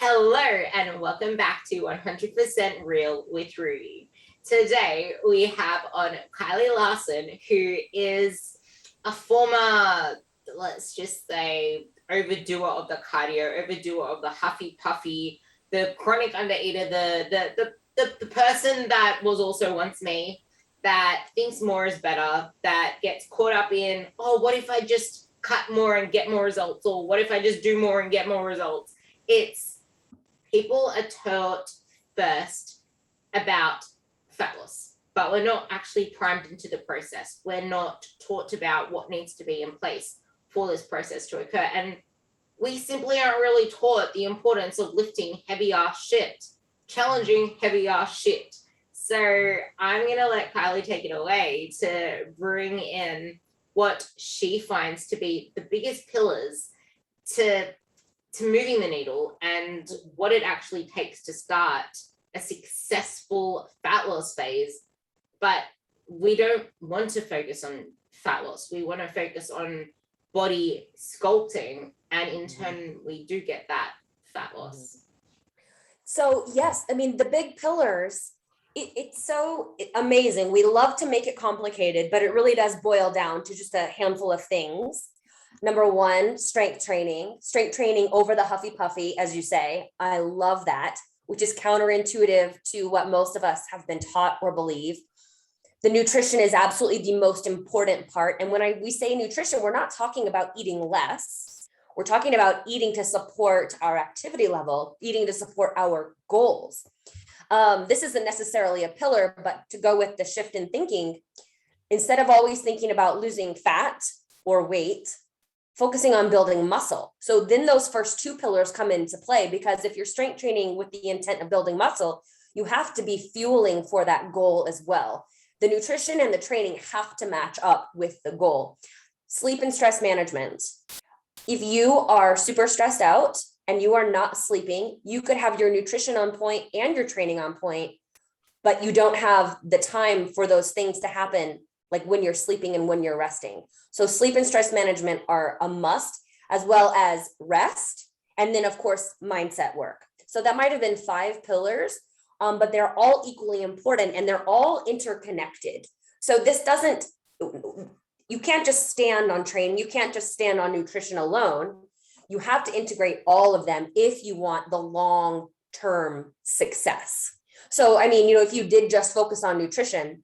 Hello and welcome back to 100% Real with Rudy. Today we have on Kylie Larson, who is a former, let's just say, overdoer of the cardio, overdoer of the huffy puffy, the chronic undereater, the person that was also once me, that thinks more is better, that gets caught up in, oh, what if I just cut more and get more results, or what if I just do more and get more results? It's people are taught first about fat loss, but we're not actually primed into the process. We're not taught about what needs to be in place for this process to occur. And we simply aren't really taught the importance of lifting heavy ass shit, challenging heavy ass shit. So I'm going to let Kylie take it away to bring in what she finds to be the biggest pillars to moving the needle and what it actually takes to start a successful fat loss phase. But we don't want to focus on fat loss. We want to focus on body sculpting, and in turn we do get that fat loss. So yes, I mean, the big pillars, it's so amazing. We love to make it complicated, but it really does boil down to just a handful of things. Number one, strength training over the huffy puffy, as you say. I love that, which is counterintuitive to what most of us have been taught or believe. The nutrition is absolutely the most important part. And when we say nutrition, we're not talking about eating less. We're talking about eating to support our activity level, eating to support our goals. This isn't necessarily a pillar, but to go with the shift in thinking, instead of always thinking about losing fat or weight, focusing on building muscle. So then those first two pillars come into play, because if you're strength training with the intent of building muscle, you have to be fueling for that goal as well. The nutrition and the training have to match up with the goal. Sleep and stress management. If you are super stressed out and you are not sleeping, you could have your nutrition on point and your training on point, but you don't have the time for those things to happen, like when you're sleeping and when you're resting. So sleep and stress management are a must, as well as rest. And then of course, mindset work. So that might've been 5 pillars, but they're all equally important and they're all interconnected. So this doesn't, you can't just stand on training. You can't just stand on nutrition alone. You have to integrate all of them if you want the long-term success. So, I mean, if you did just focus on nutrition,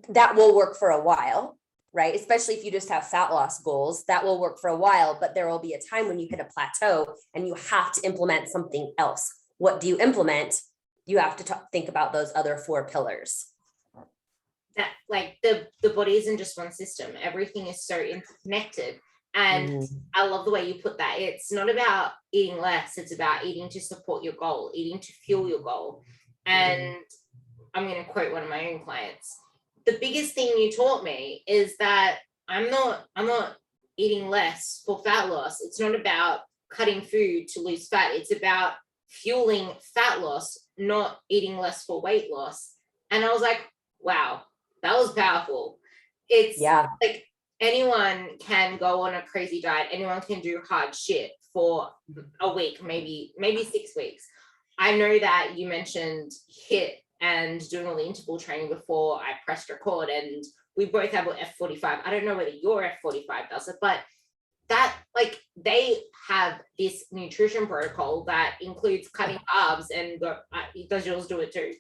that will work for a while, right? Especially if you just have fat loss goals, that will work for a while, but there will be a time when you hit a plateau and you have to implement something else. What do you implement? You have to think about those other 4 pillars. That like the body isn't just one system. Everything is so interconnected. And I love the way you put that. It's not about eating less. It's about eating to support your goal, eating to fuel your goal. And I'm going to quote one of my own clients. The biggest thing you taught me is that I'm not eating less for fat loss. It's not about cutting food to lose fat. It's about fueling fat loss, not eating less for weight loss. And I was like, wow, that was powerful. It's like anyone can go on a crazy diet. Anyone can do hard shit for a week, maybe 6 weeks. I know that you mentioned HIIT and doing all the interval training before I pressed record, and we both have F45. I don't know whether your F45 does it, but that, like, they have this nutrition protocol that includes cutting carbs, and does yours do it too?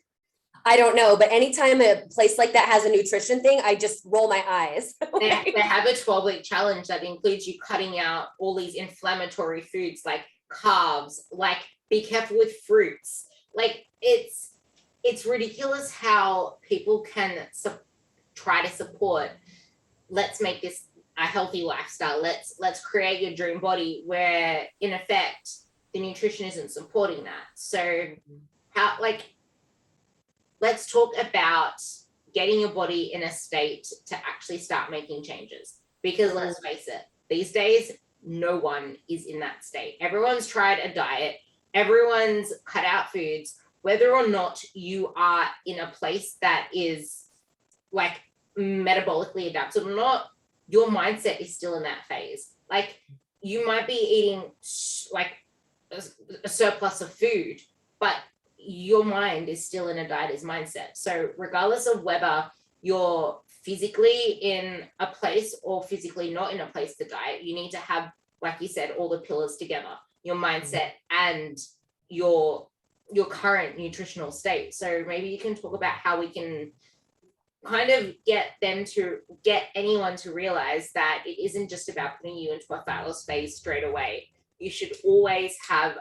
I don't know, but anytime a place like that has a nutrition thing, I just roll my eyes. They have a 12-week challenge that includes you cutting out all these inflammatory foods like carbs, like be careful with fruits. Like it's ridiculous how people can try to support, let's make this a healthy lifestyle. Let's create your dream body, where in effect, the nutrition isn't supporting that. So how, let's talk about getting your body in a state to actually start making changes. Because let's face it, these days, no one is in that state. Everyone's tried a diet. Everyone's cut out foods. Whether or not you are in a place that is like metabolically adapted or not, your mindset is still in that phase. Like, you might be eating like a surplus of food, but your mind is still in a dieter's mindset. So regardless of whether you're physically in a place or physically not in a place to diet, you need to have, like you said, all the pillars together, your mindset and your current nutritional state. So maybe you can talk about how we can kind of get anyone to realize that it isn't just about putting you into a fat loss phase straight away. You should always have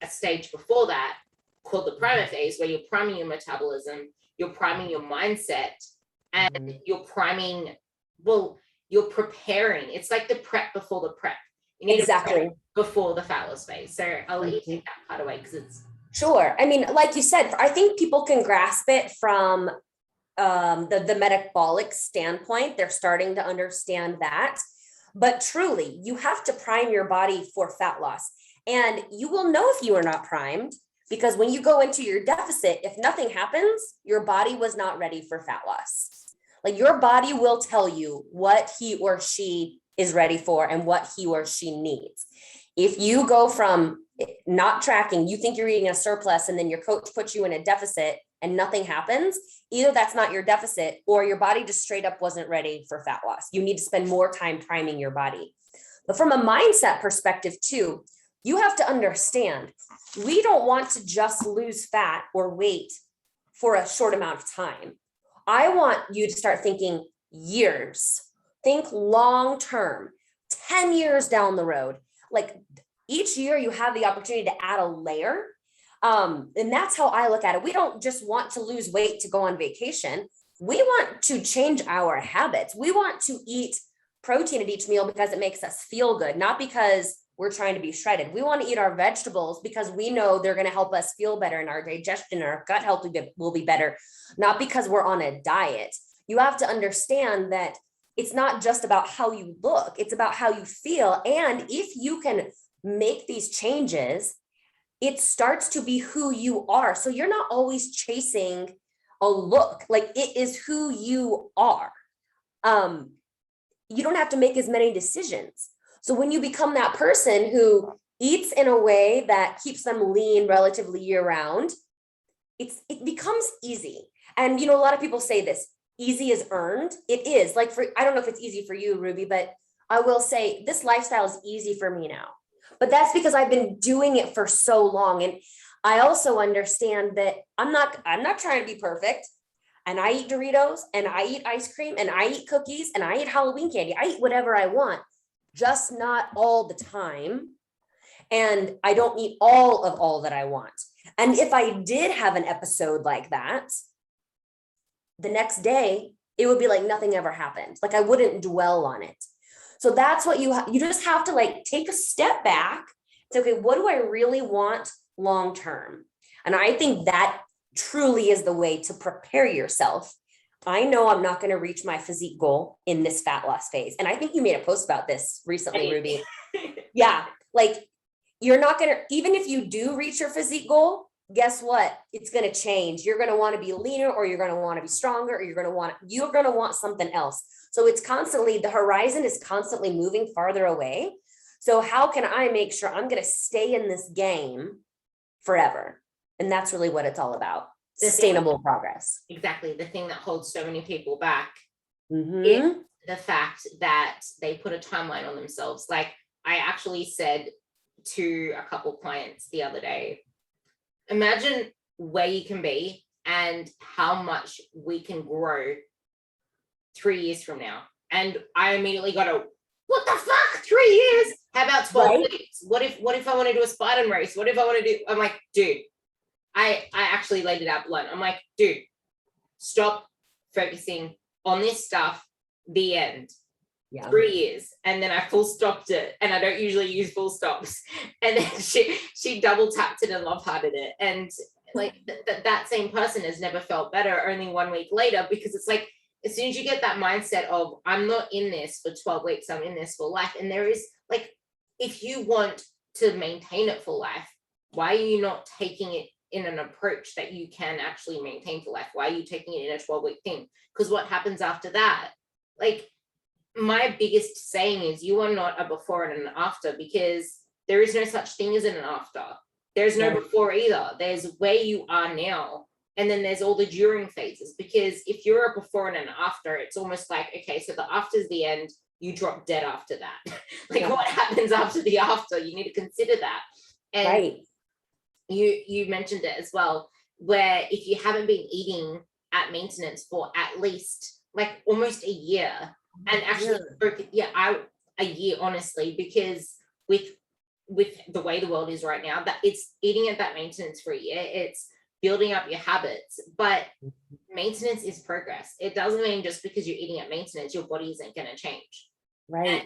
a stage before that called the primer phase, where you're priming your metabolism, you're priming your mindset, and you're priming, you're preparing. It's like the prep before the prep. You need exactly to prep before the fat loss phase. So I'll let you take that part away, because it's sure. I mean, like you said, I think people can grasp it from the metabolic standpoint. They're starting to understand that. But truly, you have to prime your body for fat loss. And you will know if you are not primed, because when you go into your deficit, if nothing happens, your body was not ready for fat loss. Like, your body will tell you what he or she is ready for and what he or she needs. If you go from not tracking, you think you're eating a surplus, and then your coach puts you in a deficit and nothing happens, either that's not your deficit, or your body just straight up wasn't ready for fat loss. You need to spend more time priming your body. But from a mindset perspective too, you have to understand, we don't want to just lose fat or weight for a short amount of time. I want you to start thinking years. Think long term, 10 years down the road. Like, each year you have the opportunity to add a layer. And that's how I look at it. We don't just want to lose weight to go on vacation. We want to change our habits. We want to eat protein at each meal because it makes us feel good, not because we're trying to be shredded. We want to eat our vegetables because we know they're going to help us feel better, and our digestion and our gut health will be better, not because we're on a diet. You have to understand that it's not just about how you look, it's about how you feel. And if you can make these changes, it starts to be who you are. So you're not always chasing a look, like, it is who you are. You don't have to make as many decisions. So when you become that person who eats in a way that keeps them lean relatively year round, it becomes easy. And, a lot of people say this, easy is earned. It is. Like, I don't know if it's easy for you, Ruby, but I will say this lifestyle is easy for me now. But that's because I've been doing it for so long. And I also understand that I'm not trying to be perfect. And I eat Doritos, and I eat ice cream, and I eat cookies, and I eat Halloween candy. I eat whatever I want, just not all the time. And I don't eat all that I want. And if I did have an episode like that, the next day, it would be like nothing ever happened. Like, I wouldn't dwell on it. So that's what you just have to, like, take a step back. Say, okay, what do I really want long term? And I think that truly is the way to prepare yourself. I know I'm not going to reach my physique goal in this fat loss phase. And I think you made a post about this recently, Ruby. Yeah. Like, you're not going to, even if you do reach your physique goal, guess what? It's going to change. You're going to want to be leaner, or you're going to want to be stronger, or you're going to want something else. So it's constantly, the horizon is constantly moving farther away. So how can I make sure I'm going to stay in this game forever? And that's really what it's all about. Sustainable progress. Exactly. The thing that holds so many people back Mm-hmm. is the fact that they put a timeline on themselves. Like, I actually said to a couple clients the other day, imagine where you can be and how much we can grow 3 years from now. And I immediately got what the fuck? 3 years? How about 12 weeks? What if I want to do a Spartan race? What if I want to do, I'm like, dude, I actually laid it out blunt. I'm like, dude, stop focusing on this stuff, the end. Yeah. 3 years. And then I full stopped it, and I don't usually use full stops. And then she double tapped it and love hearted it. And like that same person has never felt better only 1 week later, because it's like, as soon as you get that mindset of, I'm not in this for 12 weeks, I'm in this for life. And there is, like, if you want to maintain it for life, why are you not taking it in an approach that you can actually maintain for life? Why are you taking it in a 12-week thing? Because what happens after that? Like, my biggest saying is, you are not a before and an after, because there is no such thing as an after. There's no before either. There's where you are now. And then there's all the during phases, because if you're a before and an after, it's almost like, okay, so the after's the end, you drop dead after that. Like what happens after the after? You need to consider that. And you mentioned it as well, where if you haven't been eating at maintenance for at least like almost a year, and actually a year, honestly, because with the way the world is right now, that it's eating at that maintenance for a year, it's building up your habits. But maintenance is progress. It doesn't mean just because you're eating at maintenance, your body isn't going to change. And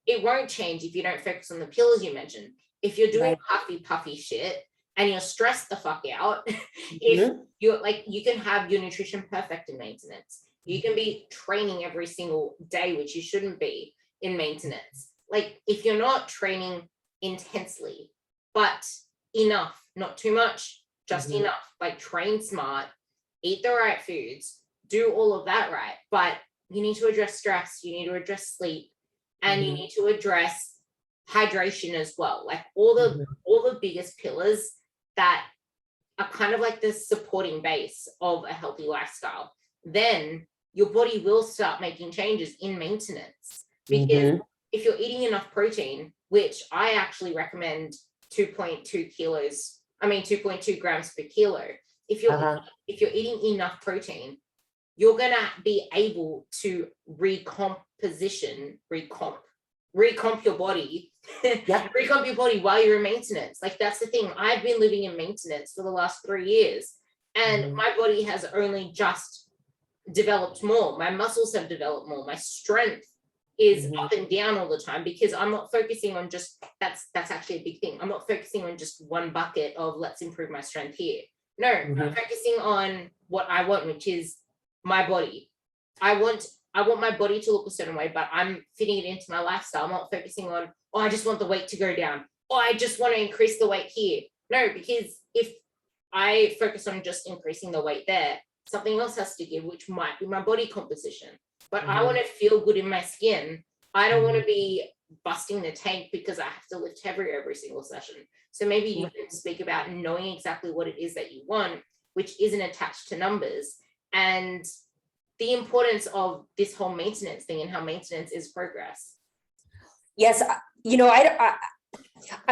it won't change if you don't focus on the pillars you mentioned. If you're doing puffy shit and you're stressed the fuck out, if you're like, you can have your nutrition perfect in maintenance. You can be training every single day, which you shouldn't be in maintenance. Like if you're not training intensely, but enough, not too much, just enough, like train smart, eat the right foods, do all of that right. But you need to address stress, you need to address sleep, and you need to address hydration as well. Like all the biggest pillars that are kind of like the supporting base of a healthy lifestyle. Then your body will start making changes in maintenance, because if you're eating enough protein, which I actually recommend 2.2 grams per kilo. If you're eating enough protein, you're gonna be able to recomp your body, recomp your body while you're in maintenance. Like that's the thing. I've been living in maintenance for the last 3 years, and my body has only just developed more. My muscles have developed more. My strength is up and down all the time, because I'm not focusing on just that's actually a big thing. I'm not focusing on just one bucket of let's improve my strength here. No, I'm focusing on what I want, which is my body. I want my body to look a certain way, but I'm fitting it into my lifestyle. I'm not focusing on, oh, I just want the weight to go down. Oh, I just want to increase the weight here. No, because if I focus on just increasing the weight there, something else has to give, which might be my body composition. But I want to feel good in my skin. I don't want to be busting the tank because I have to lift heavier every single session. So maybe you can speak about knowing exactly what it is that you want, which isn't attached to numbers, and the importance of this whole maintenance thing and how maintenance is progress. Yes, I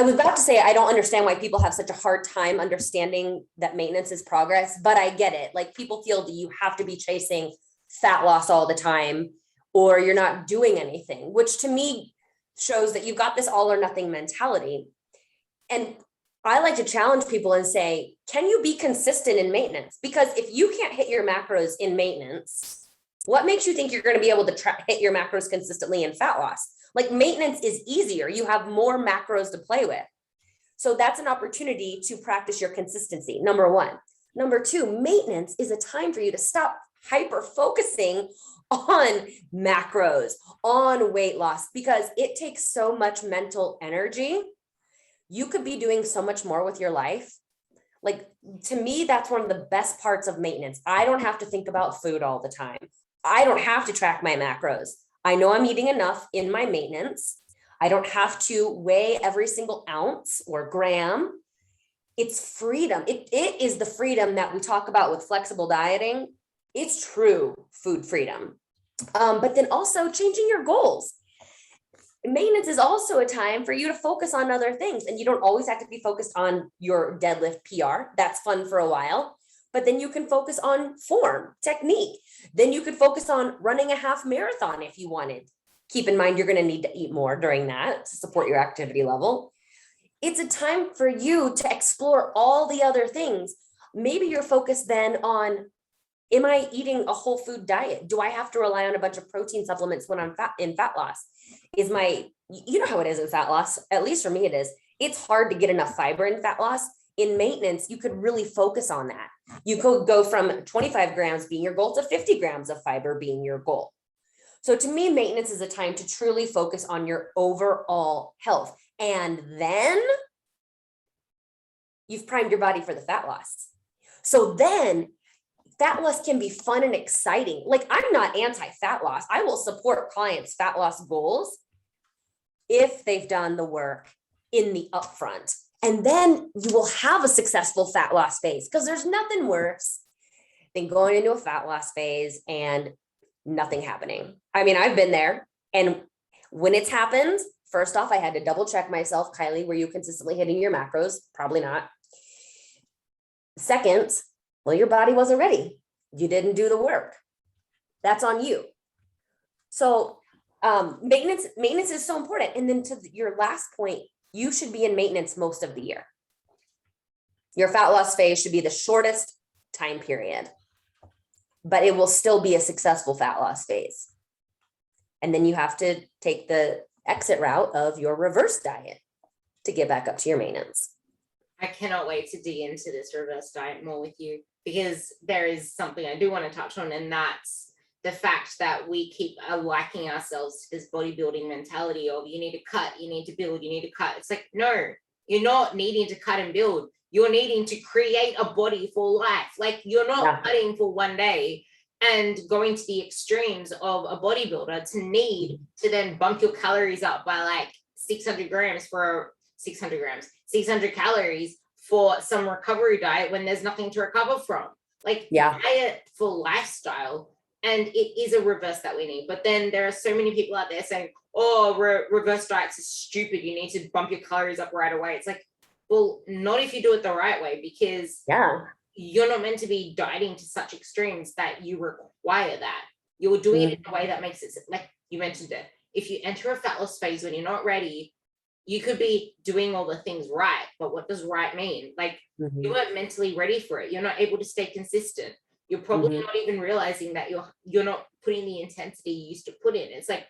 was about to say, I don't understand why people have such a hard time understanding that maintenance is progress, but I get it. Like people feel that you have to be chasing fat loss all the time, or you're not doing anything, which to me shows that you've got this all or nothing mentality. And I like to challenge people and say, can you be consistent in maintenance? Because if you can't hit your macros in maintenance, what makes you think you're going to be able to hit your macros consistently in fat loss? Like maintenance is easier. You have more macros to play with. So that's an opportunity to practice your consistency. Number one. Number two, maintenance is a time for you to stop hyper focusing on macros, on weight loss, because it takes so much mental energy. You could be doing so much more with your life. Like to me, that's one of the best parts of maintenance. I don't have to think about food all the time. I don't have to track my macros. I know I'm eating enough in my maintenance. I don't have to weigh every single ounce or gram. It's freedom. It is the freedom that we talk about with flexible dieting. It's true food freedom. But then also changing your goals. Maintenance is also a time for you to focus on other things, and you don't always have to be focused on your deadlift PR. That's fun for a while, but then you can focus on form, technique. Then you could focus on running a half marathon if you wanted. Keep in mind, you're going to need to eat more during that to support your activity level. It's a time for you to explore all the other things. Maybe you're focused then on, am I eating a whole food diet? Do I have to rely on a bunch of protein supplements when I'm in fat loss? You know how it is in fat loss, at least for me it is. It's hard to get enough fiber in fat loss. In maintenance, you could really focus on that. You could go from 25 grams being your goal to 50 grams of fiber being your goal. So to me, maintenance is a time to truly focus on your overall health. And then you've primed your body for the fat loss. So then fat loss can be fun and exciting. Like I'm not anti-fat loss. I will support clients' fat loss goals if they've done the work in the upfront. And then you will have a successful fat loss phase, because there's nothing worse than going into a fat loss phase and nothing happening. I mean, I've been there. And when it's happened, first off, I had to double check myself. Kylie, were you consistently hitting your macros? Probably not. Second, well, your body wasn't ready. You didn't do the work. That's on you. So maintenance is so important. And then to your last point, you should be in maintenance most of the year. Your fat loss phase should be the shortest time period, but it will still be a successful fat loss phase. And then you have to take the exit route of your reverse diet to get back up to your maintenance. I cannot wait to dig into this reverse diet more with you, because there is something I do want to touch on, and that's the fact that we keep liking ourselves to this bodybuilding mentality of you need to cut, you need to build, you need to cut. It's like, no, you're not needing to cut and build. You're needing to create a body for life. Like, you're not cutting for one day and going to the extremes of a bodybuilder to need to then bump your calories up by like 600 calories for some recovery diet when there's nothing to recover from. Like, diet for lifestyle. And it is a reverse that we need. But then there are so many people out there saying, oh, reverse diets is stupid. You need to bump your calories up right away. It's like, well, not if you do it the right way, because you're not meant to be dieting to such extremes that you require that. You're doing it in a way that makes it, like you mentioned it. If you enter a fat loss phase when you're not ready, you could be doing all the things right. But what does right mean? Like, you weren't mentally ready for it. You're not able to stay consistent. You're probably not even realizing that you're not putting the intensity you used to put in. It's like,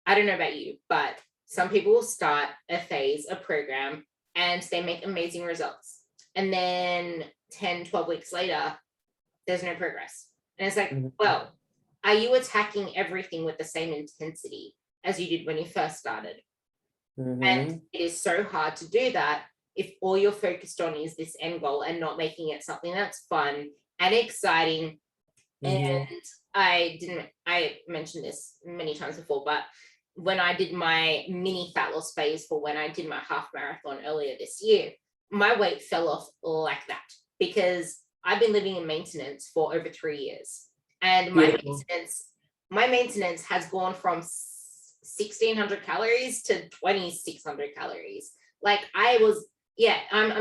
I don't know about you, but some people will start a phase, a program, and they make amazing results. And then 10, 12 weeks later, there's no progress. And it's like, well, are you attacking everything with the same intensity as you did when you first started? And it is so hard to do that if all you're focused on is this end goal and not making it something that's fun and exciting. And I mentioned this many times before, but when I did my mini fat loss phase for when I did my half marathon earlier this year, my weight fell off like that, because I've been living in maintenance for over 3 years. And my maintenance has gone from 1,600 calories to 2,600 calories. Like, I'm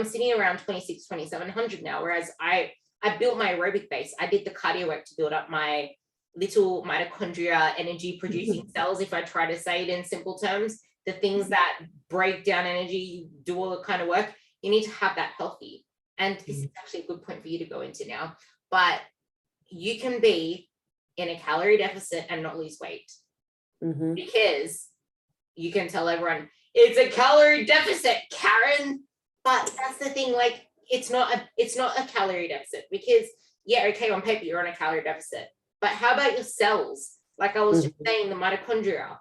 sitting around 2,700 now, whereas I built my aerobic base. I did the cardio work to build up my little mitochondria energy producing cells, if I try to say it in simple terms. The things that break down energy, do all the kind of work, you need to have that healthy. And this is actually a good point for you to go into now. But you can be in a calorie deficit and not lose weight, because you can tell everyone it's a calorie deficit, Karen. But that's the thing, like, it's not a calorie deficit, because on paper you're on a calorie deficit, but how about your cells? Like I was just saying, the mitochondria.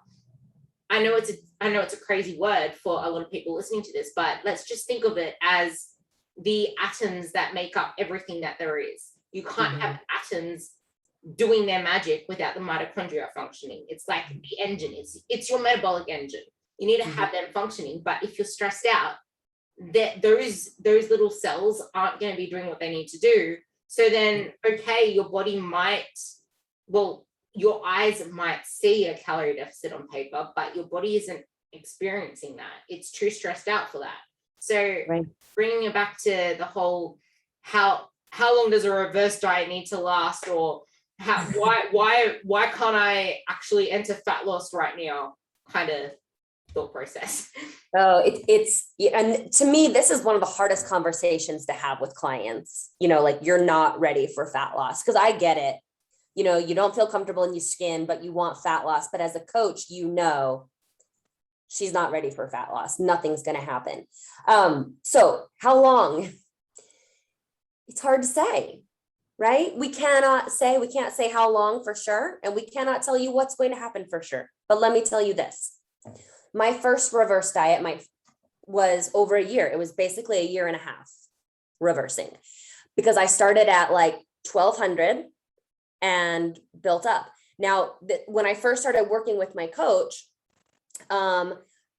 I know it's a crazy word for a lot of people listening to this, but let's just think of it as the atoms that make up everything that there is. You can't have atoms doing their magic without the mitochondria functioning. It's like the engine. It's your metabolic engine. You need to have them functioning. But if you're stressed out, those little cells aren't going to be doing what they need to do. So then, your body your eyes might see a calorie deficit on paper, but your body isn't experiencing that. It's too stressed out for that. So bringing it back to the whole, how long does a reverse diet need to last, or why can't I actually enter fat loss right now kind of thought process. Oh, and to me, this is one of the hardest conversations to have with clients, like you're not ready for fat loss. Cause I get it. You don't feel comfortable in your skin, but you want fat loss. But as a coach, she's not ready for fat loss. Nothing's going to happen. So how long? It's hard to say, right? We can't say how long for sure. And we cannot tell you what's going to happen for sure. But let me tell you this. My first reverse diet was over a year. It was basically a year and a half reversing, because I started at like 1,200 and built up. Now, when I first started working with my coach,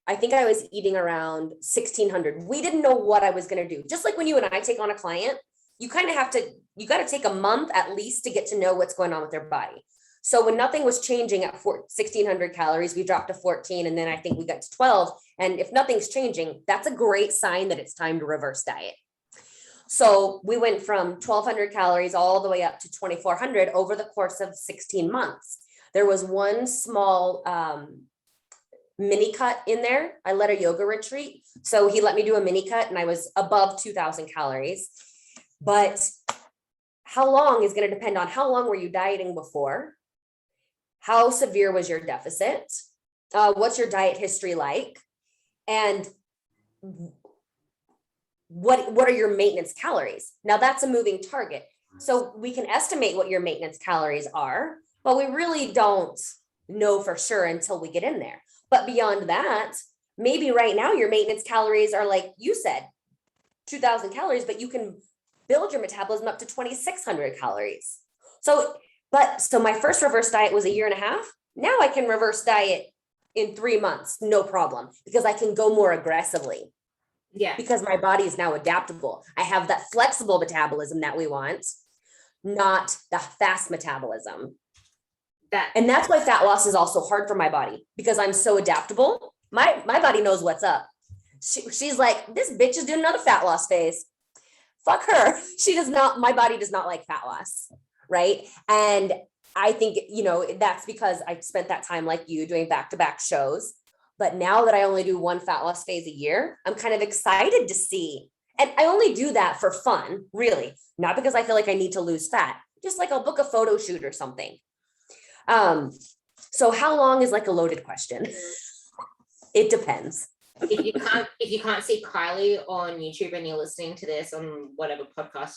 I think I was eating around 1600. We didn't know what I was going to do. Just like when you and I take on a client, you kind of have to, you got to take a month at least to get to know what's going on with their body. So when nothing was changing at 1600 calories, we dropped to 14. And then I think we got to 12. And if nothing's changing, that's a great sign that it's time to reverse diet. So we went from 1200 calories all the way up to 2400 over the course of 16 months. There was one small mini cut in there. I led a yoga retreat. So he let me do a mini cut and I was above 2000 calories. But how long is going to depend on how long were you dieting before? How severe was your deficit? What's your diet history like? And what are your maintenance calories? Now that's a moving target. So we can estimate what your maintenance calories are, but we really don't know for sure until we get in there. But beyond that, maybe right now your maintenance calories are, like you said, 2000 calories, but you can build your metabolism up to 2600 calories. So my first reverse diet was a year and a half. Now I can reverse diet in 3 months, no problem, because I can go more aggressively. Yeah. Because my body is now adaptable. I have that flexible metabolism that we want, not the fast metabolism. And that's why fat loss is also hard for my body, because I'm so adaptable. My body knows what's up. She's like, this bitch is doing another fat loss phase. Fuck her. She does not, my body does not like fat loss. Right. And I think, that's because I spent that time like you doing back-to-back shows. But now that I only do one fat loss phase a year, I'm kind of excited to see. And I only do that for fun, really, not because I feel like I need to lose fat, just like I'll book a photo shoot or something. So how long is like a loaded question? It depends. If you can't see Kylie on YouTube and you're listening to this on whatever podcast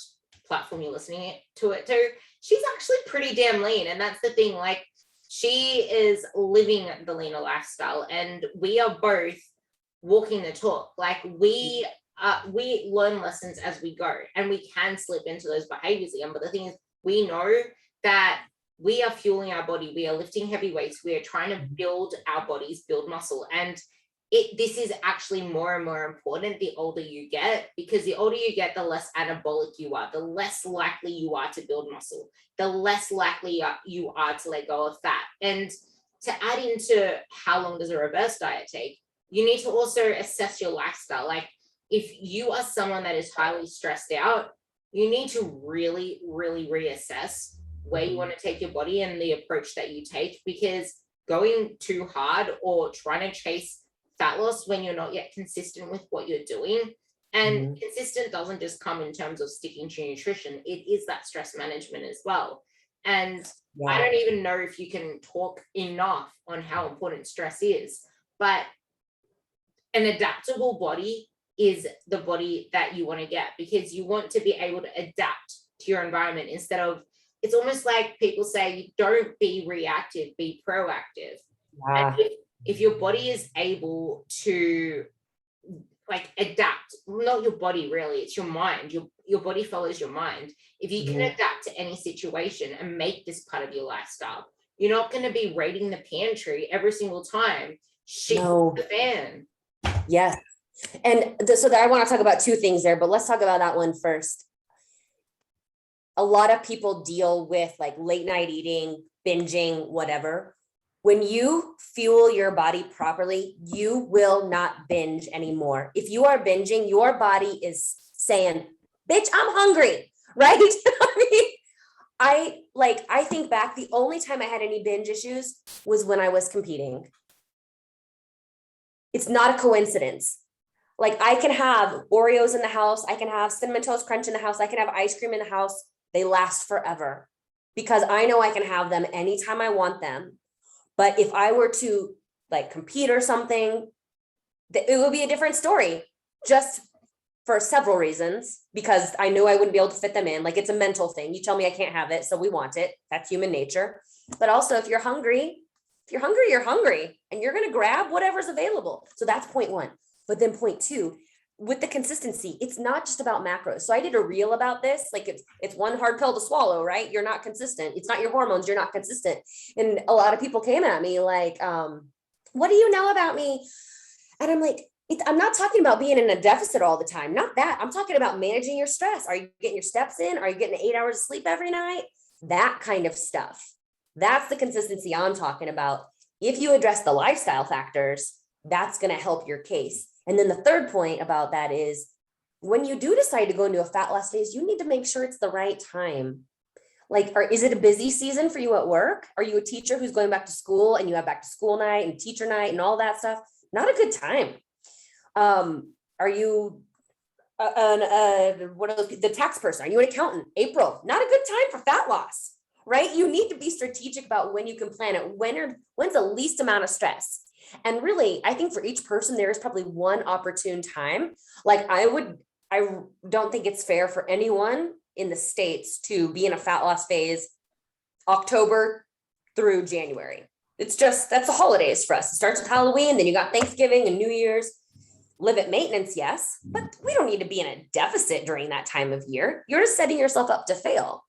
platform you're listening to it to, she's actually pretty damn lean. And that's the thing, like, she is living the leaner lifestyle and we are both walking the talk. Like we learn lessons as we go and we can slip into those behaviors again. But the thing is, we know that we are fueling our body. We are lifting heavy weights. We are trying to build our bodies, build muscle. And this is actually more and more important the older you get, because the older you get, the less anabolic you are, the less likely you are to build muscle, the less likely you are to let go of fat. And to add into how long does a reverse diet take, you need to also assess your lifestyle. Like if you are someone that is highly stressed out, you need to really, really reassess where you want to take your body and the approach that you take, because going too hard or trying to chase fat loss when you're not yet consistent with what you're doing. And consistent doesn't just come in terms of sticking to nutrition. It is that stress management as well. And I don't even know if you can talk enough on how important stress is, but an adaptable body is the body that you want to get, because you want to be able to adapt to your environment instead of, it's almost like people say, don't be reactive, be proactive. And if your body is able to like adapt, not your body really, it's your mind, your body follows your mind. If you can adapt to any situation and make this part of your lifestyle, you're not going to be raiding the pantry every single time shit hits the fan. Yes. And so I want to talk about two things there, but let's talk about that one first. A lot of people deal with like late night eating, binging, whatever. When you fuel your body properly, you will not binge anymore. If you are binging, your body is saying, bitch, I'm hungry, right? I think back, the only time I had any binge issues was when I was competing. It's not a coincidence. Like I can have Oreos in the house. I can have Cinnamon Toast Crunch in the house. I can have ice cream in the house. They last forever because I know I can have them anytime I want them. But if I were to like compete or something, it would be a different story, just for several reasons, because I knew I wouldn't be able to fit them in. Like it's a mental thing. You tell me I can't have it, so we want it. That's human nature. But also if you're hungry, you're hungry and you're going to grab whatever's available. So that's point one. But then point two, with the consistency, it's not just about macros. So I did a reel about this. Like it's one hard pill to swallow, right? You're not consistent. It's not your hormones. You're not consistent. And a lot of people came at me like, what do you know about me? And I'm like, I'm not talking about being in a deficit all the time. Not that. I'm talking about managing your stress. Are you getting your steps in? Are you getting 8 hours of sleep every night? That kind of stuff. That's the consistency I'm talking about. If you address the lifestyle factors, that's going to help your case. And then the third point about that is when you do decide to go into a fat loss phase, you need to make sure it's the right time. Like, is it a busy season for you at work? Are you a teacher who's going back to school and you have back to school night and teacher night and all that stuff? Not a good time. Are you what are those, the tax person? Are you an accountant? April, not a good time for fat loss, right? You need to be strategic about when you can plan it. When's the least amount of stress? And really, I think for each person, there is probably one opportune time. Like I don't think it's fair for anyone in the States to be in a fat loss phase October through January. It's just, that's the holidays for us. It starts with Halloween, then you got Thanksgiving and New Year's. Live at maintenance, yes, but we don't need to be in a deficit during that time of year. You're just setting yourself up to fail.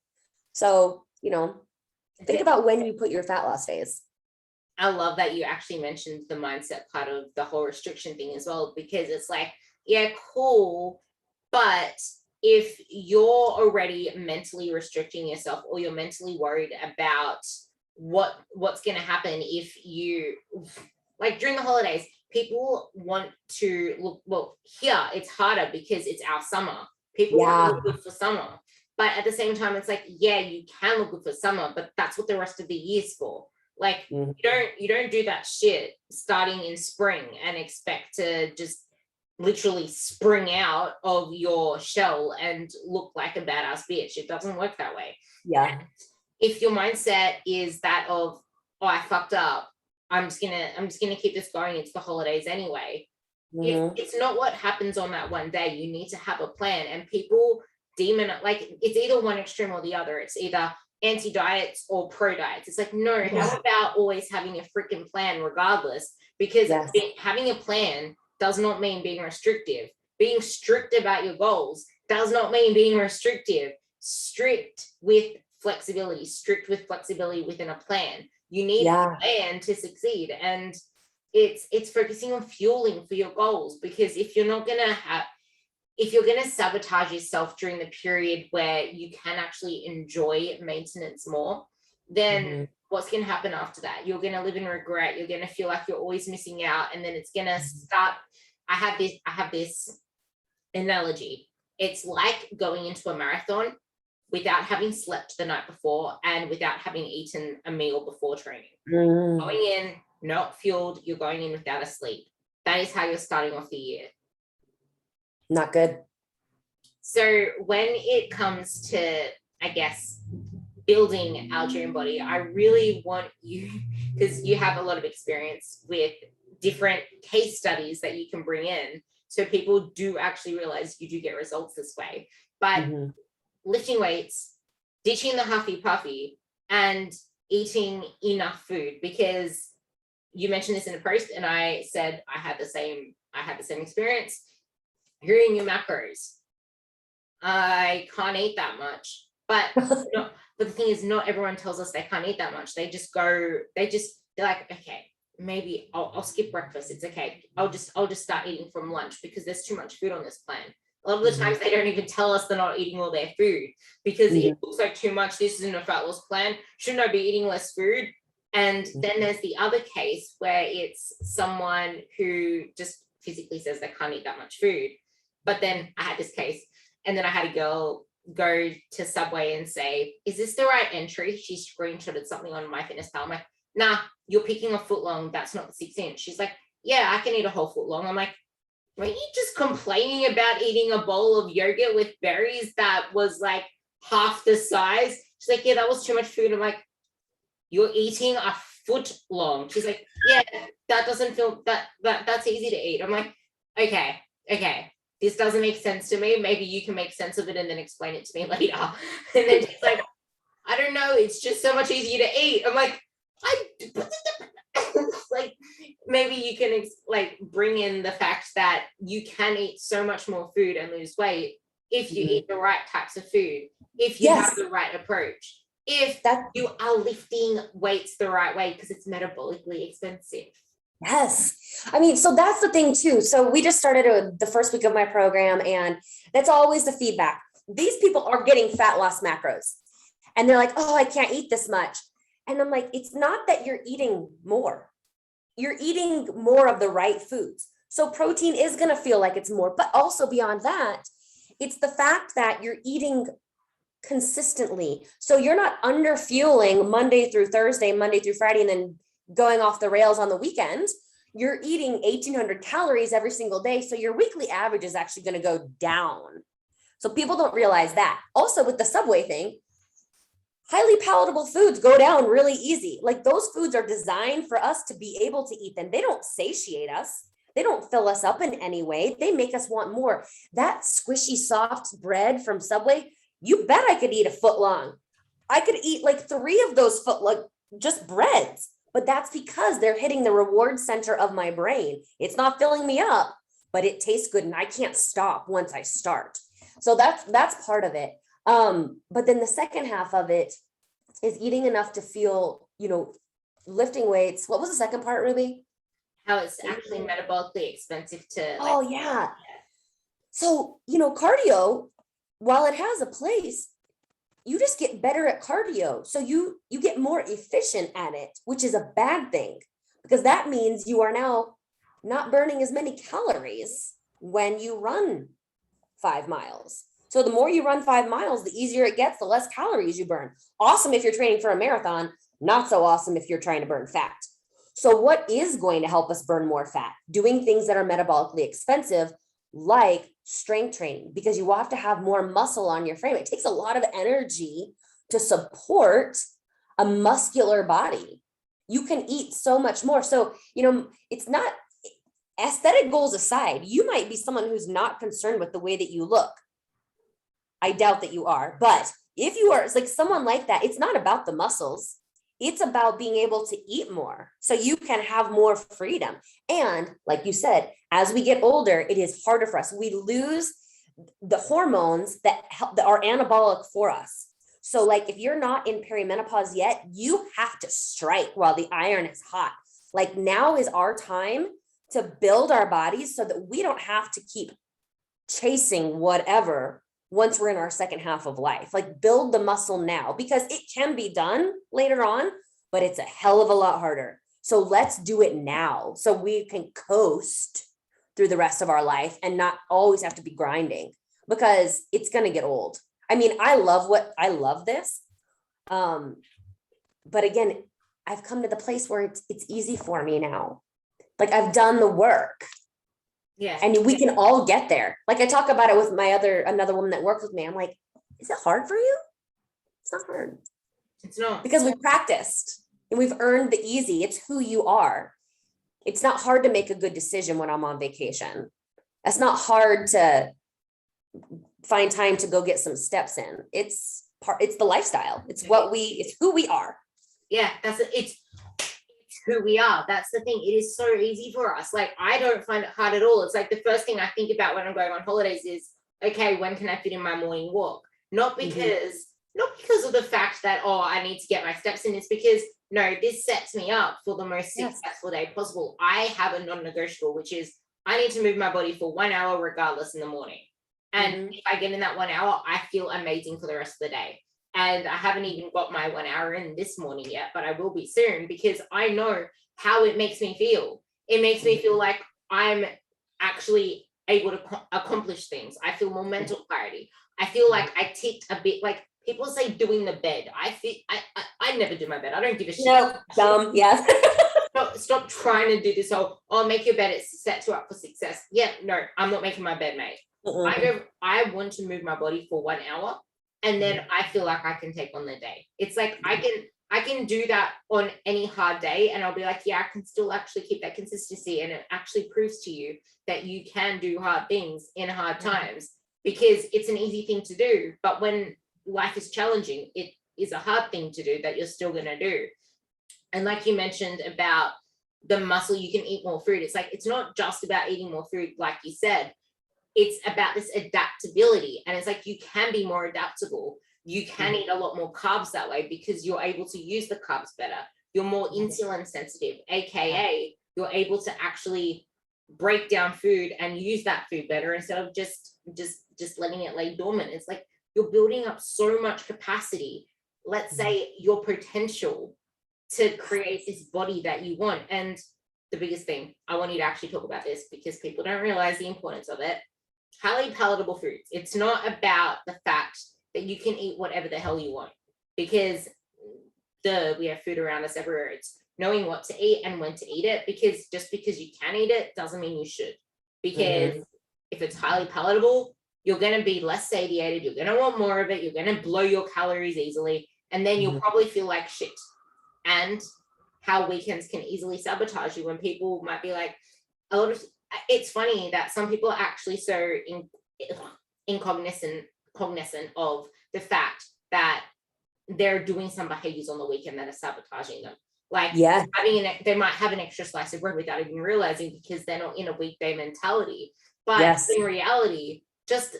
So, think about when you put your fat loss phase. I love that you actually mentioned the mindset part of the whole restriction thing as well, because it's like, yeah, cool. But if you're already mentally restricting yourself, or you're mentally worried about what's going to happen if you, like during the holidays, people want to look, well, here it's harder because it's our summer. People want to look good for summer. But at the same time, it's like, yeah, you can look good for summer, but that's what the rest of the year's for. Like, you don't do that shit starting in spring and expect to just literally spring out of your shell and look like a badass bitch. It doesn't work that way. Yeah. And if your mindset is that of, oh, I fucked up, I'm just gonna keep this going. It's the holidays anyway. It's not what happens on that one day. You need to have a plan. And people like it's either one extreme or the other. It's either anti-diets or pro-diets. It's like, no, how about always having a freaking plan regardless? Because having a plan does not mean being restrictive. Being strict about your goals does not mean being restrictive. Strict with flexibility within a plan. You need a plan to succeed. And it's focusing on fueling for your goals, because if you're going to sabotage yourself during the period where you can actually enjoy maintenance more, then what's going to happen after that? You're going to live in regret. You're going to feel like you're always missing out. And then it's going to start. I have this analogy. It's like going into a marathon without having slept the night before and without having eaten a meal before training. Going in, not fueled, you're going in without a sleep. That is how you're starting off the year. Not good. So when it comes to, I guess, building our dream body, I really want you, because you have a lot of experience with different case studies that you can bring in, so people do actually realize you do get results this way. But lifting weights, ditching the huffy puffy, and eating enough food, because you mentioned this in a post and I said I had the same experience. Hearing your macros, I can't eat that much, but but the thing is, not everyone tells us they can't eat that much. They're like, okay, maybe I'll skip breakfast, it's okay, I'll just start eating from lunch because there's too much food on this plan. A lot of the times they don't even tell us they're not eating all their food because it looks like too much. This isn't a fat loss plan. Shouldn't I be eating less food? And then there's the other case where it's someone who just physically says they can't eat that much food. But then I had this case, and then I had a girl go to Subway and say, is this the right entry? She screenshotted something on MyFitnessPal. I'm like, nah, you're picking a foot long. That's not the 6-inch. She's like, yeah, I can eat a whole foot long. I'm like, were you just complaining about eating a bowl of yogurt with berries that was like half the size? She's like, yeah, that was too much food. I'm like, you're eating a foot long. She's like, yeah, that doesn't feel that's easy to eat. I'm like, okay, this doesn't make sense to me. Maybe you can make sense of it and then explain it to me later. And then she's like, I don't know, it's just so much easier to eat. I'm like, like, maybe you can bring in the fact that you can eat so much more food and lose weight if you eat the right types of food, if you have the right approach, if you are lifting weights the right way, because it's metabolically expensive. Yes. I mean, so that's the thing too. So we just started the first week of my program, and that's always the feedback. These people are getting fat loss macros and they're like, oh, I can't eat this much. And I'm like, it's not that you're eating more, you're eating more of the right foods. So protein is going to feel like it's more, but also beyond that, it's the fact that you're eating consistently. So you're not under fueling Monday through Thursday, Monday through Friday, and then going off the rails on the weekends. You're eating 1,800 calories every single day. So your weekly average is actually going to go down. So people don't realize that. Also, with the Subway thing, highly palatable foods go down really easy. Like those foods are designed for us to be able to eat them. They don't satiate us. They don't fill us up in any way. They make us want more. That squishy, soft bread from Subway, you bet I could eat a foot long. I could eat like 3 of those foot, like just breads, but that's because they're hitting the reward center of my brain. It's not filling me up, but it tastes good and I can't stop once I start. So that's part of it. But then the second half of it is eating enough to feel, lifting weights. What was the second part, Ruby? How it's actually metabolically expensive to like. Oh yeah. So, cardio, while it has a place, you just get better at cardio. So you get more efficient at it, which is a bad thing because that means you are now not burning as many calories when you run 5 miles. So the more you run 5 miles, the easier it gets, the less calories you burn. Awesome if you're training for a marathon, not so awesome if you're trying to burn fat. So what is going to help us burn more fat? Doing things that are metabolically expensive, like strength training, because you have to have more muscle on your frame. It takes a lot of energy to support a muscular body. You can eat so much more. So, it's not aesthetic goals aside, you might be someone who's not concerned with the way that you look. I doubt that you are, but if you are like someone like that, it's not about the muscles. It's about being able to eat more so you can have more freedom. And like you said, as we get older, it is harder for us. We lose the hormones that are anabolic for us. So like if you're not in perimenopause yet, you have to strike while the iron is hot. Like now is our time to build our bodies so that we don't have to keep chasing whatever once we're in our second half of life. Like build the muscle now because it can be done later on, but it's a hell of a lot harder. So let's do it now so we can coast through the rest of our life and not always have to be grinding because it's going to get old. I mean, I love this. But again, I've come to the place where it's easy for me now. Like I've done the work. Yeah. And we can all get there. Like I talk about it with another woman that works with me. I'm like, is it hard for you? It's not hard. It's not. Because we practiced and we've earned the easy. It's who you are. It's not hard to make a good decision when I'm on vacation. It's not hard to find time to go get some steps in. It's the lifestyle. It's who we are. Yeah, it's who we are. That's the thing. It is so easy for us. Like I don't find it hard at all. It's like the first thing I think about when I'm going on holidays is, okay, when can I fit in my morning walk? Not because of the fact that, I need to get my steps in. It's because no, this sets me up for the most successful day possible. I have a non-negotiable, which is I need to move my body for 1 hour regardless in the morning. And if I get in that 1 hour, I feel amazing for the rest of the day. And I haven't even got my 1 hour in this morning yet, but I will be soon because I know how it makes me feel. It makes me feel like I'm actually able to accomplish things. I feel more mental clarity. I feel like I ticked a bit, like people say doing the bed. I never do my bed. I don't give a shit. No, dumb, yes. Stop trying to do this whole, make your bed, it sets you up for success. Yeah, no, I'm not making my bed, mate. I want to move my body for 1 hour. And then I feel like I can take on the day. It's like I can do that on any hard day and I'll be like, yeah, I can still actually keep that consistency. And it actually proves to you that you can do hard things in hard times because it's an easy thing to do. But when life is challenging, it is a hard thing to do that you're still going to do. And like you mentioned about the muscle, you can eat more food. It's like, it's not just about eating more food, like you said. It's about this adaptability. And it's like, you can be more adaptable. You can eat a lot more carbs that way because you're able to use the carbs better. You're more insulin sensitive, AKA you're able to actually break down food and use that food better instead of just letting it lay dormant. It's like you're building up so much capacity, let's say your potential to create this body that you want. And the biggest thing, I want you to actually talk about this because people don't realize the importance of it. Highly palatable foods. It's not about the fact that you can eat whatever the hell you want, because we have food around us everywhere. It's knowing what to eat and when to eat it, because just because you can eat it doesn't mean you should. Because if it's highly palatable, you're going to be less satiated, you're going to want more of it, you're going to blow your calories easily, and then you'll probably feel like shit. And how weekends can easily sabotage you when people might be like, it's funny that some people are actually so cognizant of the fact that they're doing some behaviors on the weekend that are sabotaging them. Like they might have an extra slice of bread without even realizing, because they're not in a weekday mentality. But in reality, just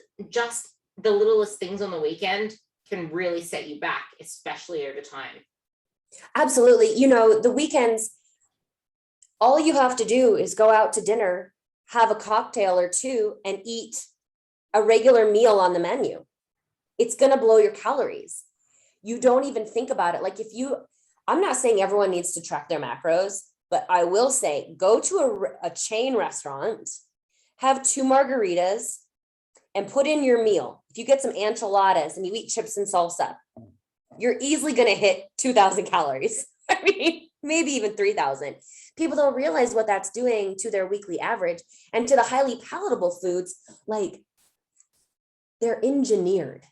the littlest things on the weekend can really set you back, especially over time. Absolutely. You know, the weekends, all you have to do is go out to dinner, have a cocktail or two, and eat a regular meal on the menu. It's going to blow your calories. You don't even think about it. Like I'm not saying everyone needs to track their macros, but I will say, go to a chain restaurant, have 2 margaritas, and put in your meal. If you get some enchiladas and you eat chips and salsa, you're easily going to hit 2,000 calories. I mean, maybe even 3,000. People don't realize what that's doing to their weekly average, and to the highly palatable foods. Like, they're engineered.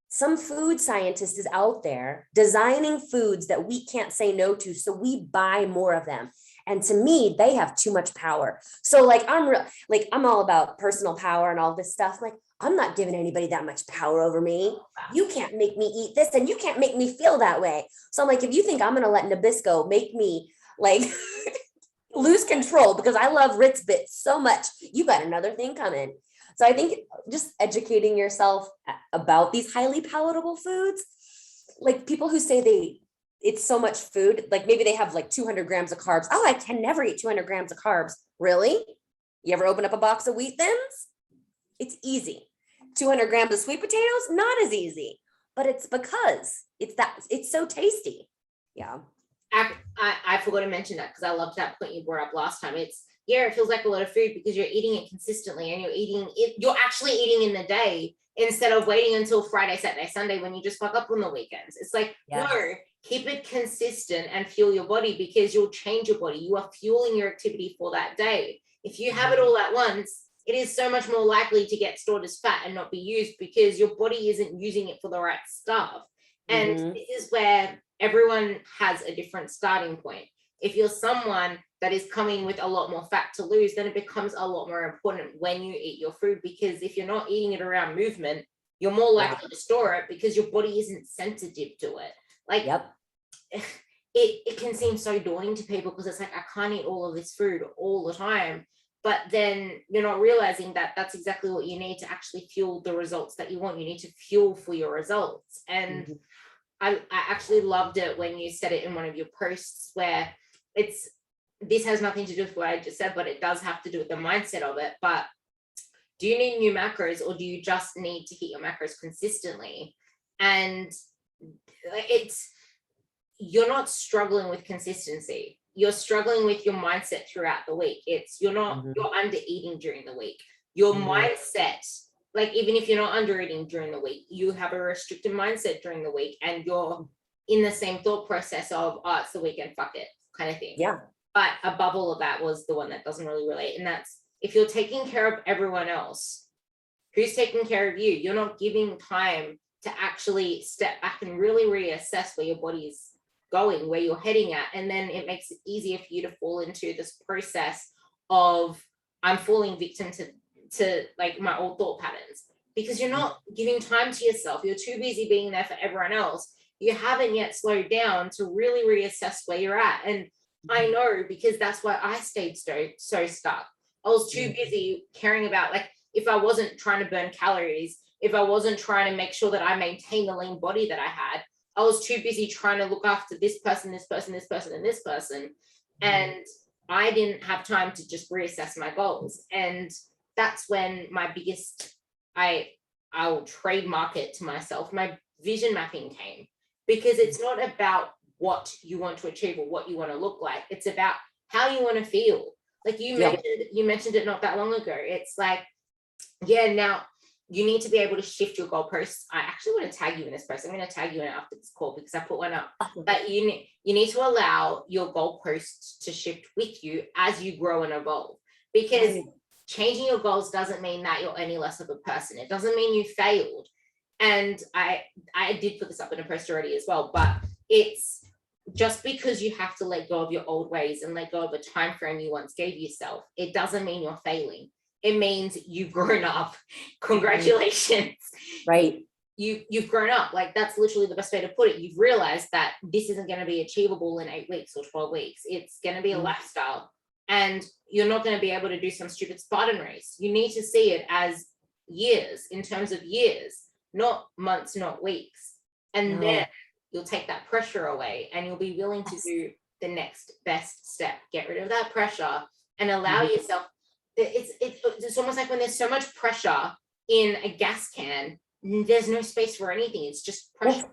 Some food scientist is out there designing foods that we can't say no to, so we buy more of them. And to me, they have too much power. So I'm all about personal power and all this stuff. Like, I'm not giving anybody that much power over me. You can't make me eat this, and you can't make me feel that way. So I'm like, if you think I'm going to let Nabisco make me like lose control because I love Ritz Bits so much, you got another thing coming. So I think just educating yourself about these highly palatable foods, like people who say it's so much food, like maybe they have like 200 grams of carbs. Oh, I can never eat 200 grams of carbs. Really? You ever open up a box of Wheat Thins? It's easy. 200 grams of sweet potatoes, not as easy, but it's because it's so tasty. Yeah. I forgot to mention that because I loved that point you brought up last time. It feels like a lot of food because you're eating it consistently, and you're actually eating in the day instead of waiting until Friday, Saturday, Sunday when you just fuck up on the weekends. It's like, no, keep it consistent and fuel your body, because you'll change your body. You are fueling your activity for that day. If you have it all at once, it is so much more likely to get stored as fat and not be used because your body isn't using it for the right stuff. And this is where everyone has a different starting point. If you're someone that is coming with a lot more fat to lose, then it becomes a lot more important when you eat your food, because if you're not eating it around movement, you're more likely to store it because your body isn't sensitive to it. Like, it can seem so daunting to people because it's like, I can't eat all of this food all the time. But then you're not realizing that that's exactly what you need to actually fuel the results that you want. You need to fuel for your results. And I actually loved it when you said it in one of your posts, where this has nothing to do with what I just said, but it does have to do with the mindset of it. But do you need new macros, or do you just need to hit your macros consistently? And you're not struggling with consistency. You're struggling with your mindset throughout the week. You're under eating during the week. Your mindset, like, even if you're not under eating during the week, you have a restricted mindset during the week, and you're in the same thought process of, oh, it's the weekend, fuck it, kind of thing. Yeah. But above all of that was the one that doesn't really relate. And that's, if you're taking care of everyone else, who's taking care of you? You're not giving time to actually step back and really reassess where your body is going, where you're heading at. And then it makes it easier for you to fall into this process of, I'm falling victim to like my old thought patterns, because you're not giving time to yourself. You're too busy being there for everyone else. You haven't yet slowed down to really reassess where you're at. And I know, because that's why I stayed so stuck. I was too busy caring about, like, if I wasn't trying to burn calories, if I wasn't trying to make sure that I maintained the lean body that I had, I was too busy trying to look after this person, this person, this person, and this person. And I didn't have time to just reassess my goals. And that's when my biggest, I'll trademark it to myself, my vision mapping came, because it's not about what you want to achieve or what you want to look like. It's about how you want to feel. Like you mentioned it not that long ago. It's like, yeah, now you need to be able to shift your goalposts. I actually want to tag you in this post. I'm going to tag you in after this call because I put one up. But you need to allow your goalposts to shift with you as you grow and evolve. Because changing your goals doesn't mean that you're any less of a person. It doesn't mean you failed. And I did put this up in a post already as well, but it's just because you have to let go of your old ways and let go of a time frame you once gave yourself, it doesn't mean you're failing. It means you've grown up. Congratulations. Right. You've grown up. Like, that's literally the best way to put it. You've realized that this isn't going to be achievable in 8 weeks or 12 weeks. It's going to be a lifestyle, and you're not going to be able to do some stupid Spartan race. You need to see it as years, in terms of years, not months, not weeks. And then you'll take that pressure away and you'll be willing to do the next best step. Get rid of that pressure and allow yourself. It's almost like when there's so much pressure in a gas can, there's no space for anything. It's just pressure.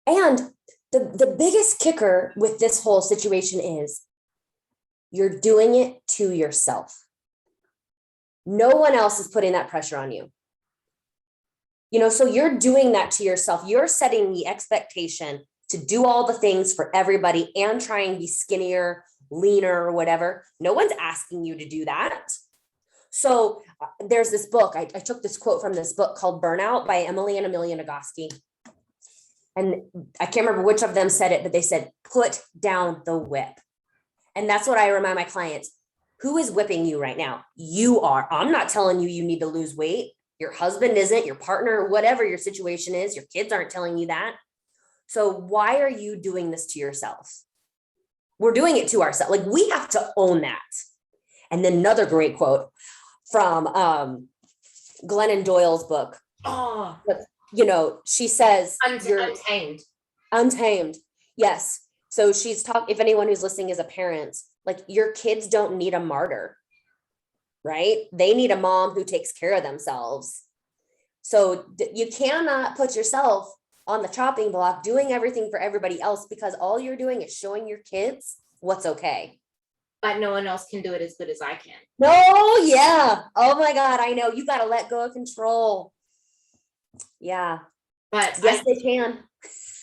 And the biggest kicker with this whole situation is you're doing it to yourself. No one else is putting that pressure on you. You know, so you're doing that to yourself. You're setting the expectation to do all the things for everybody and try and be skinnier, leaner, or whatever. No one's asking you to do that. So there's this book. I took this quote from this book called Burnout by Emily and Amelia Nagoski. And I can't remember which of them said it, but they said, put down the whip. And that's what I remind my clients. Who is whipping you right now? You are. I'm not telling you need to lose weight. Your husband isn't, your partner, whatever your situation is, your kids aren't telling you that. So why are you doing this to yourself? We're doing it to ourselves. Like, we have to own that. And then another great quote from Glennon Doyle's book. Oh, you know, she says, Untamed. Untamed. Yes. So she's talking, if anyone who's listening is a parent, like, your kids don't need a martyr, right? They need a mom who takes care of themselves. So you cannot put yourself on the chopping block doing everything for everybody else, because all you're doing is showing your kids what's okay. But no one else can do it as good as I can. No, yeah. Oh my God, I know. You got to let go of control. Yeah. But yes, they can.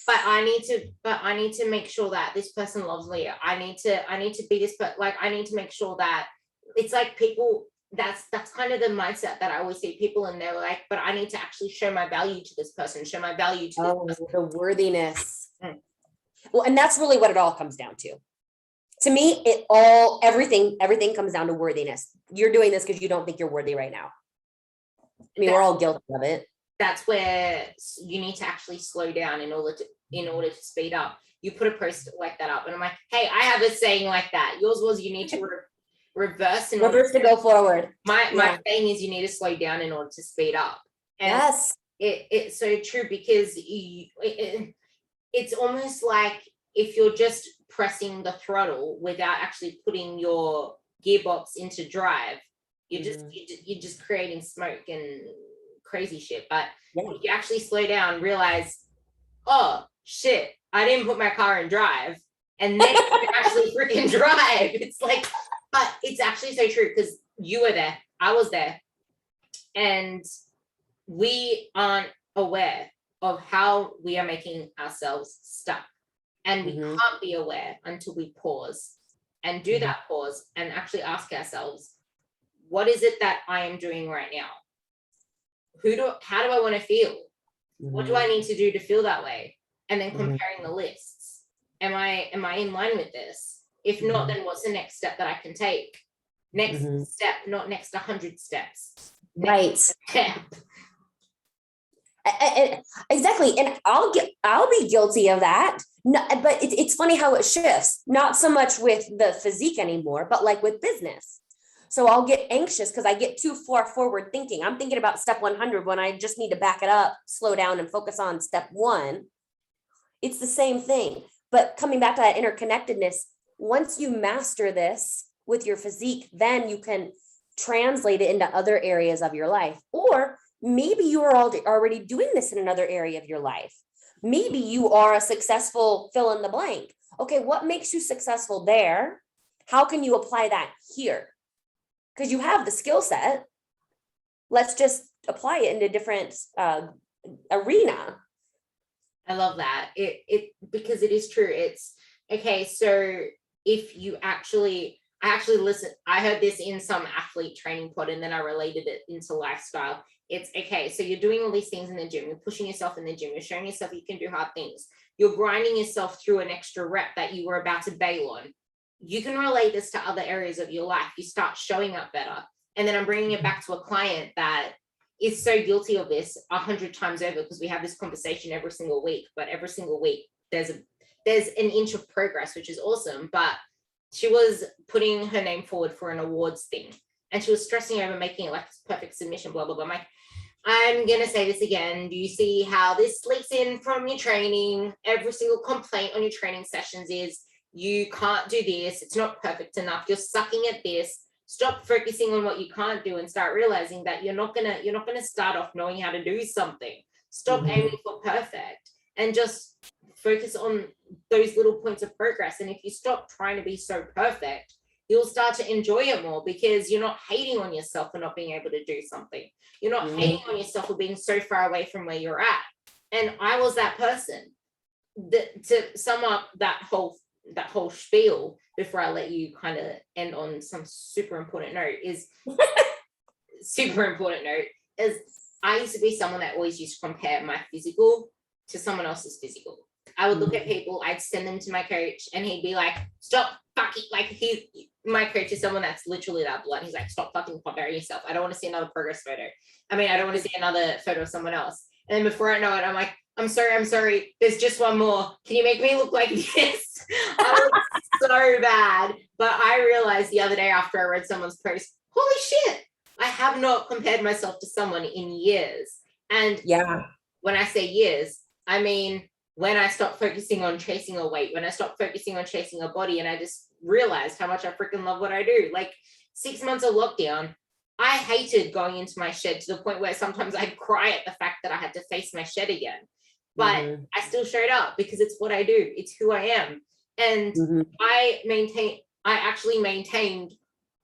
But I need to make sure that this person loves Leah. I need to be this, but like, I need to make sure that it's like people, that's kind of the mindset that I always see people, and they're like, but I need to actually show my value to this person, show my value to this person. The worthiness. Well, and that's really what it all comes down to. To me, everything comes down to worthiness. You're doing this because you don't think you're worthy right now. I mean, we're all guilty of it. That's where you need to actually slow down in order to speed up. You put a post like that up, and I'm like, hey, I have a saying like that. Yours was, you need to reverse to go forward. My saying is, you need to slow down in order to speed up. And yes, it's so true, because it's almost like if you're just pressing the throttle without actually putting your gearbox into drive, you're just creating smoke and crazy shit. But if you actually slow down, realize, oh shit, I didn't put my car in drive, and then you actually freaking drive. It's like, but it's actually so true, because you were there, I was there, and we aren't aware of how we are making ourselves stuck. And we can't be aware until we pause and do that pause and actually ask ourselves, what is it that I am doing right now? How do I want to feel? What do I need to do to feel that way? And then comparing the lists. Am I in line with this? If not, then what's the next step that I can take? Next step, not next 100 steps. Right. Step. Exactly. And I'll be guilty of that. No, but it's funny how it shifts, not so much with the physique anymore, but like with business. So I'll get anxious because I get too far forward thinking. I'm thinking about step 100 when I just need to back it up, slow down, and focus on step 1. It's the same thing. But coming back to that interconnectedness, Once you master this with your physique, then you can translate it into other areas of your life. Or maybe you are already doing this in another area of your life. Maybe you are a successful fill in the blank. Okay, what makes you successful there? How can you apply that here? Because you have the skill set. Let's just apply it in a different arena. I love that. It because it is true. It's okay. So if you actually, I actually listen, I heard this in some athlete training pod, and then I related it into lifestyle. It's okay. So you're doing all these things in the gym, you're pushing yourself in the gym, you're showing yourself you can do hard things, you're grinding yourself through an extra rep that you were about to bail on. You can relate this to other areas of your life. You start showing up better. And then I'm bringing it back to a client that is so guilty of this 100 times over, because we have this conversation every single week, but every single week there's an inch of progress, which is awesome. But she was putting her name forward for an awards thing, and she was stressing over making it like this perfect submission, blah blah blah. I'm gonna say this again. Do you see how this leaks in from your training? Every single complaint on your training sessions is you can't do this, it's not perfect enough, you're sucking at this. Stop focusing on what you can't do and start realizing that you're not gonna start off knowing how to do something. Stop aiming for perfect and just focus on those little points of progress. And if you stop trying to be so perfect, you'll start to enjoy it more, because you're not hating on yourself for not being able to do something. You're not hating on yourself for being so far away from where you're at. And I was that person. To sum up that whole spiel, before I let you kind of end on some super important note, is I used to be someone that always used to compare my physical to someone else's physical. I would look at people, I'd send them to my coach, and he'd be like, stop fucking, like, my coach is someone that's literally that blunt. He's like, stop fucking comparing yourself. I don't want to see another progress photo. I mean, I don't want to see another photo of someone else. And then before I know it, I'm like, I'm sorry. There's just one more. Can you make me look like this? I was so bad. But I realized the other day after I read someone's post, holy shit, I have not compared myself to someone in years. And when I say years, I mean, when I stopped focusing on chasing a weight, when I stopped focusing on chasing a body, and I just realized how much I freaking love what I do. Like 6 months of lockdown, I hated going into my shed to the point where sometimes I'd cry at the fact that I had to face my shed again. But I still showed up because it's what I do. It's who I am. And I actually maintained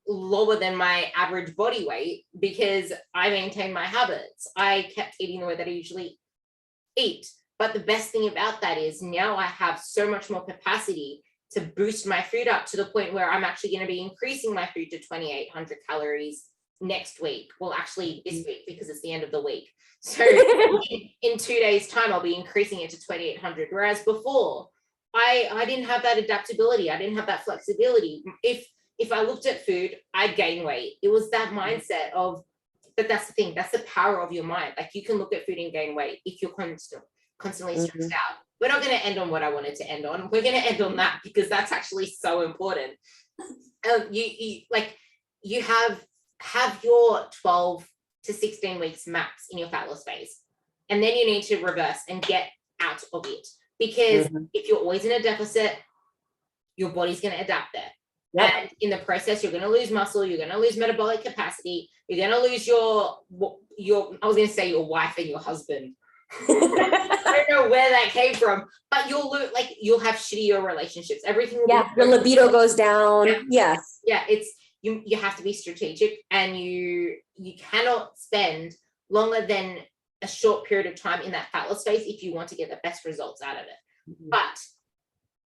lower than my average body weight because I maintained my habits. I kept eating the way that I usually eat. But the best thing about that is now I have so much more capacity to boost my food up to the point where I'm actually going to be increasing my food to 2,800 calories next week. Well, actually this week, because it's the end of the week. So in 2 days time, I'll be increasing it to 2,800. Whereas before I didn't have that adaptability. I didn't have that flexibility. If I looked at food, I'd gain weight. It was that mindset of, but that's the thing, that's the power of your mind. Like you can look at food and gain weight if you're constantly stressed out. We're not going to end on what I wanted to end on. We're going to end on that because that's actually so important. You have your 12 to 16 weeks max in your fat loss phase, and then you need to reverse and get out of it, because if you're always in a deficit, your body's going to adapt there. And in the process, you're going to lose muscle, you're going to lose metabolic capacity, you're going to lose your I was going to say your wife and your husband. I don't know where that came from, but you'll have shittier relationships. Everything will your libido goes down. It's you have to be strategic, and you cannot spend longer than a short period of time in that fat loss phase if you want to get the best results out of it. But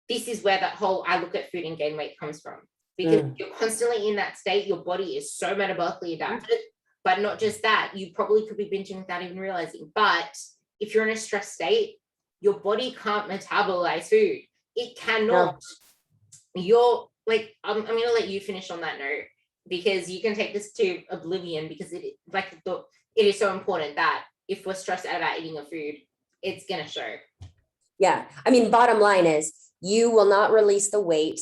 this is where that whole I look at food and gain weight comes from, because you're constantly in that state. Your body is so metabolically adapted, but not just that, you probably could be binging without even realizing. But if you're in a stress state, your body can't metabolize food. It cannot. You're like, I'm going to let you finish on that note, because you can take this to oblivion, because it is so important that if we're stressed out about eating a food, it's going to show. Yeah. I mean, bottom line is you will not release the weight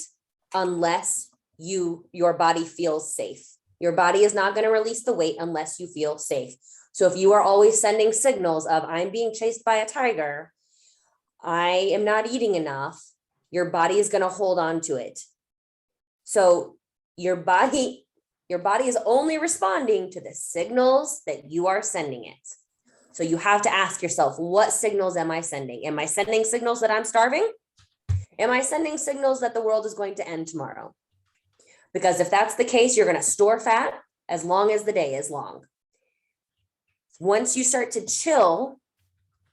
unless your body feels safe. Your body is not going to release the weight unless you feel safe. So if you are always sending signals of I'm being chased by a tiger, I am not eating enough, your body is going to hold on to it. So your body is only responding to the signals that you are sending it. So you have to ask yourself, what signals am I sending? Am I sending signals that I'm starving? Am I sending signals that the world is going to end tomorrow? Because if that's the case, you're going to store fat as long as the day is long. Once you start to chill,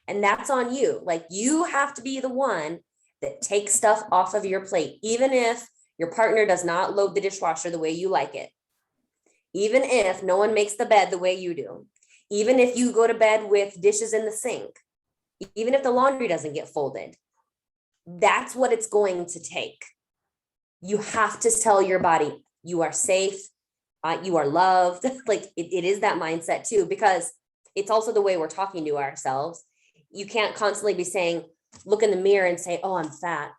and that's on you, like you have to be the one that takes stuff off of your plate, even if your partner does not load the dishwasher the way you like it, even if no one makes the bed the way you do, even if you go to bed with dishes in the sink, even if the laundry doesn't get folded. That's what it's going to take. You have to tell your body you are safe, you are loved. Like it is that mindset too, because it's also the way we're talking to ourselves. You can't constantly be saying, look in the mirror and say, oh, I'm fat.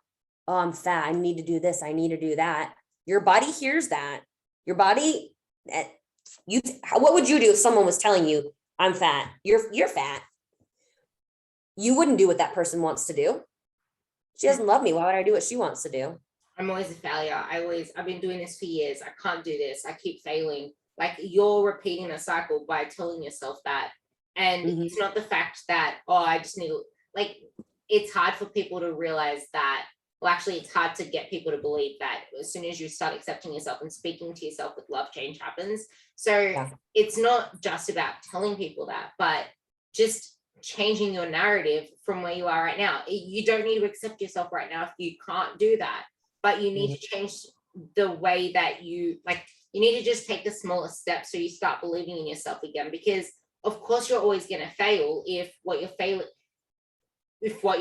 Oh, I'm fat. I need to do this. I need to do that. Your body hears that. Your body, what would you do if someone was telling you, I'm fat? You're fat. You wouldn't do what that person wants to do. She doesn't love me. Why would I do what she wants to do? I'm always a failure. I've been doing this for years. I can't do this. I keep failing. Like you're repeating a cycle by telling yourself that. And it's not the fact that, oh, I just need, like, it's hard for people to realize that. Well, actually, it's hard to get people to believe that as soon as you start accepting yourself and speaking to yourself with love, change happens. So it's not just about telling people that, but just changing your narrative from where you are right now. You don't need to accept yourself right now if you can't do that, but you need to change the way that you need to just take the smallest steps so you start believing in yourself again, because of course you're always going to fail if what you're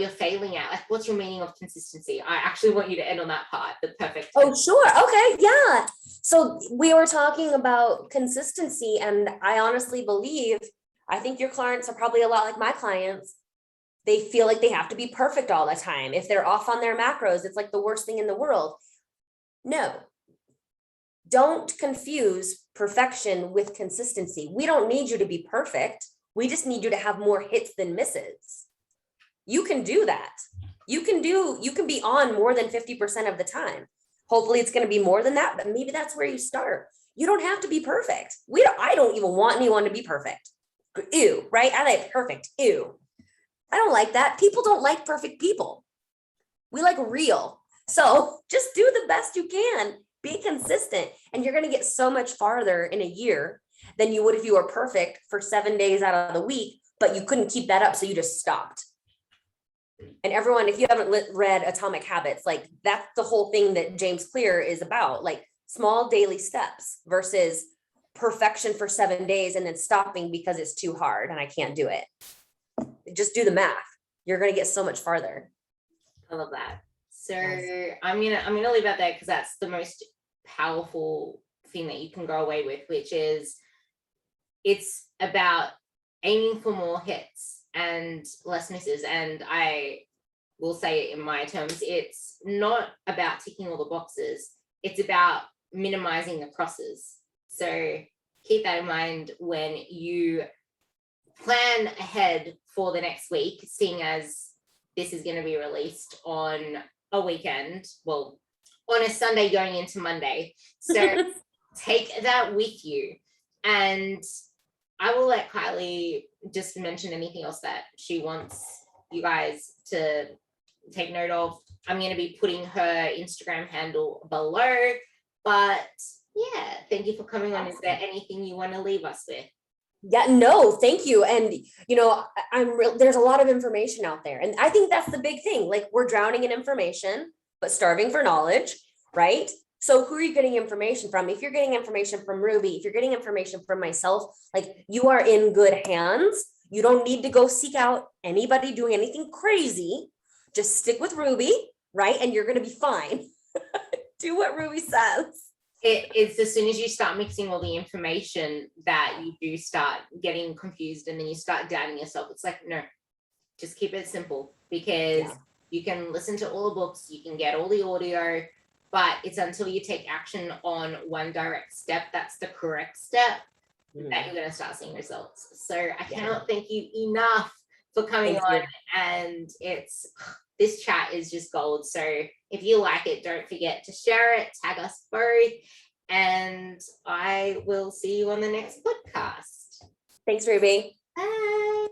failing at, like, what's your meaning of consistency? I actually want you to end on that part, the perfect. Oh, sure. Okay. Yeah. So we were talking about consistency, and I honestly believe, I think your clients are probably a lot like my clients. They feel like they have to be perfect all the time. If they're off on their macros, it's like the worst thing in the world. No. Don't confuse perfection with consistency. We don't need you to be perfect. We just need you to have more hits than misses. You can do that. You can be on more than 50% of the time. Hopefully it's going to be more than that, but maybe that's where you start. You don't have to be perfect. I don't even want anyone to be perfect. Ew, right? I like perfect. Ew. I don't like that. People don't like perfect people. We like real. So just do the best you can. Be consistent, and you're going to get so much farther in a year than you would if you were perfect for 7 days out of the week, but you couldn't keep that up, so you just stopped. And everyone, if you haven't read Atomic Habits, like that's the whole thing that James Clear is about, like small daily steps versus perfection for 7 days and then stopping because it's too hard and I can't do it. Just do the math. You're going to get so much farther. I love that. So I'm gonna leave out there because that's the most powerful thing that you can go away with, which is it's about aiming for more hits and less misses. And I will say it in my terms, it's not about ticking all the boxes. It's about minimizing the crosses. So keep that in mind when you plan ahead for the next week, seeing as this is going to be released on a weekend, well, on a Sunday going into Monday. So take that with you. And I will let Kylie just mention anything else that she wants you guys to take note of. I'm going to be putting her Instagram handle below. But yeah, thank you for coming on. Is there anything you want to leave us with? Yeah, no, thank you. And, there's a lot of information out there. And I think that's the big thing. Like we're drowning in information, but starving for knowledge, right? So who are you getting information from? If you're getting information from Ruby, if you're getting information from myself, like you are in good hands. You don't need to go seek out anybody doing anything crazy. Just stick with Ruby, right? And you're going to be fine. Do what Ruby says. It's as soon as you start mixing all the information that you do start getting confused, and then you start doubting yourself. It's like, no, just keep it simple, because you can listen to all the books, you can get all the audio, but it's until you take action on one direct step, that's the correct step, that you're going to start seeing results. So I cannot thank you enough for coming Thank on. you. And this chat is just gold. So if you like it, don't forget to share it, tag us both, and I will see you on the next podcast. Thanks, Ruby. Bye.